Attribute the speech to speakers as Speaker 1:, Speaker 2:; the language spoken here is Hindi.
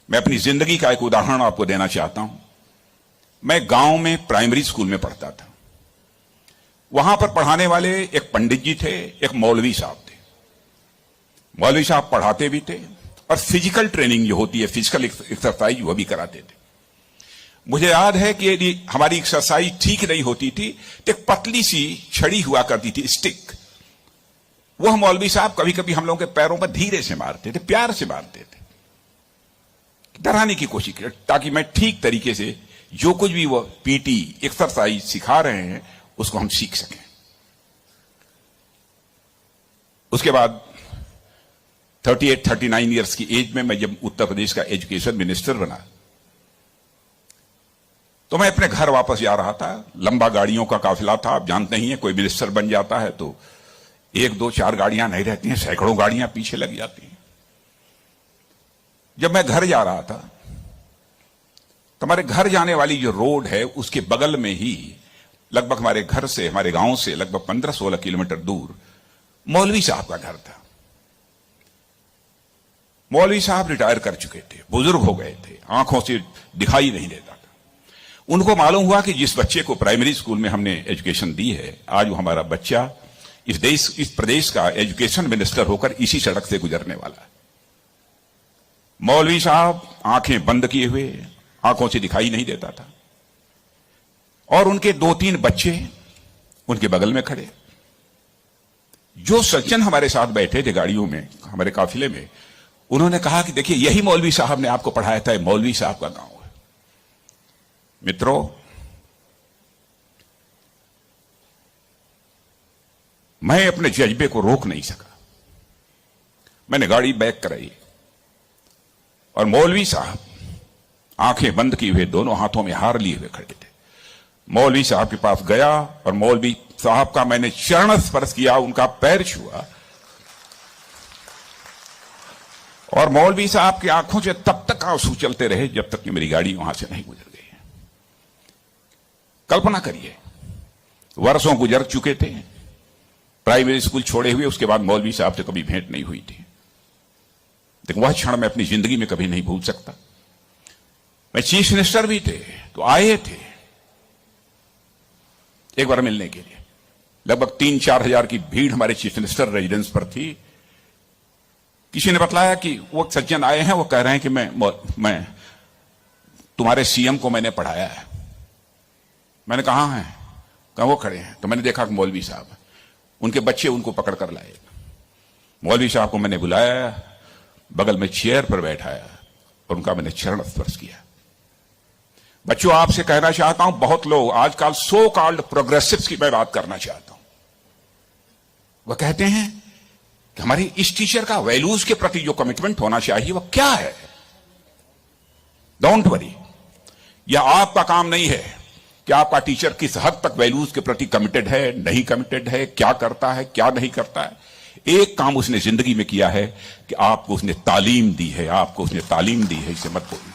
Speaker 1: मैं अपनी जिंदगी का एक उदाहरण आपको देना चाहता हूं। मैं गांव में प्राइमरी स्कूल में पढ़ता था। वहां पर पढ़ाने वाले एक पंडित जी थे, एक मौलवी साहब थे। मौलवी साहब पढ़ाते भी थे और फिजिकल ट्रेनिंग जो होती है, फिजिकल एक्सरसाइज, वो भी कराते थे। मुझे याद है कि यदि हमारी एक्सरसाइज ठीक नहीं होती थी तो एक पतली सी छड़ी हुआ करती थी, स्टिक। वह मौलवी साहब कभी कभी हम लोगों के पैरों पर धीरे से मारते थे, प्यार से मारते थे, डराने की कोशिश की, ताकि मैं ठीक तरीके से जो कुछ भी वो पीटी एक्सरसाइज सिखा रहे हैं उसको हम सीख सकें। उसके बाद 38-39 ईयर्स की एज में मैं जब उत्तर प्रदेश का एजुकेशन मिनिस्टर बना तो मैं अपने घर वापस जा रहा था। लंबा गाड़ियों का काफिला था। आप जानते ही हैं, कोई मिनिस्टर बन जाता है तो 1, 2, 4 गाड़ियां नहीं रहती हैं, सैकड़ों गाड़ियां पीछे लग जाती हैं। जब मैं घर जा रहा था तो हमारे घर जाने वाली जो रोड है उसके बगल में ही, लगभग हमारे घर से, हमारे गांव से लगभग 15-16 किलोमीटर दूर मौलवी साहब का घर था। मौलवी साहब रिटायर कर चुके थे, बुजुर्ग हो गए थे, आंखों से दिखाई नहीं देता था। उनको मालूम हुआ कि जिस बच्चे को प्राइमरी स्कूल में हमने एजुकेशन दी है, आज वो हमारा बच्चा इस प्रदेश का एजुकेशन मिनिस्टर होकर इसी सड़क से गुजरने वाला है। मौलवी साहब आंखें बंद किए हुए, आंखों से दिखाई नहीं देता था, और उनके 2-3 बच्चे उनके बगल में खड़े। जो सज्जन हमारे साथ बैठे थे गाड़ियों में, हमारे काफिले में, उन्होंने कहा कि देखिए, यही मौलवी साहब ने आपको पढ़ाया था, मौलवी साहब का गांव है। मित्रों, मैं अपने जज्बे को रोक नहीं सका। मैंने गाड़ी बैक कराई और मौलवी साहब आंखें बंद किए हुए, दोनों हाथों में हार लिए हुए खड़े थे। मौलवी साहब के पास गया और मौलवी साहब का मैंने चरण स्पर्श किया, उनका पैर छुआ, और मौलवी साहब की आंखों से तब तक आंसू चलते रहे जब तक कि मेरी गाड़ी वहां से नहीं गुजर गई। कल्पना करिए, वर्षों गुजर चुके थे, प्राइमरी स्कूल छोड़े हुए, उसके बाद मौलवी साहब से कभी भेंट नहीं हुई थी। लेकिन वह क्षण मैं अपनी जिंदगी में कभी नहीं भूल सकता। मैं चीफ मिनिस्टर भी थे तो आए थे एक बार मिलने के लिए। लगभग 3-4 हजार की भीड़ हमारे चीफ मिनिस्टर रेजिडेंस पर थी। किसी ने बतलाया कि वो सज्जन आए हैं, वो कह रहे हैं कि मैं तुम्हारे सीएम को मैंने पढ़ाया है। मैंने कहा है, कहा वो खड़े हैं। तो मैंने देखा कि मौलवी साहब, उनके बच्चे उनको पकड़ कर लाए। मौलवी साहब को मैंने बुलाया, बगल में चेयर पर बैठाया और उनका मैंने चरण स्पर्श किया। बच्चों, आपसे कहना चाहता हूं, बहुत लोग आजकल सो कॉल्ड प्रोग्रेसिव्स की मैं बात करना चाहता हूं। वह कहते हैं कि हमारी इस टीचर का वैल्यूज के प्रति जो कमिटमेंट होना चाहिए वह क्या है। डोंट वरी, यह आपका काम नहीं है कि आपका टीचर किस हद तक वैल्यूज के प्रति कमिटेड है, नहीं कमिटेड है, क्या करता है, क्या नहीं करता है। एक काम उसने जिंदगी में किया है कि आपको उसने तालीम दी है, आपको उसने तालीम दी है, इसे मत भूलिए।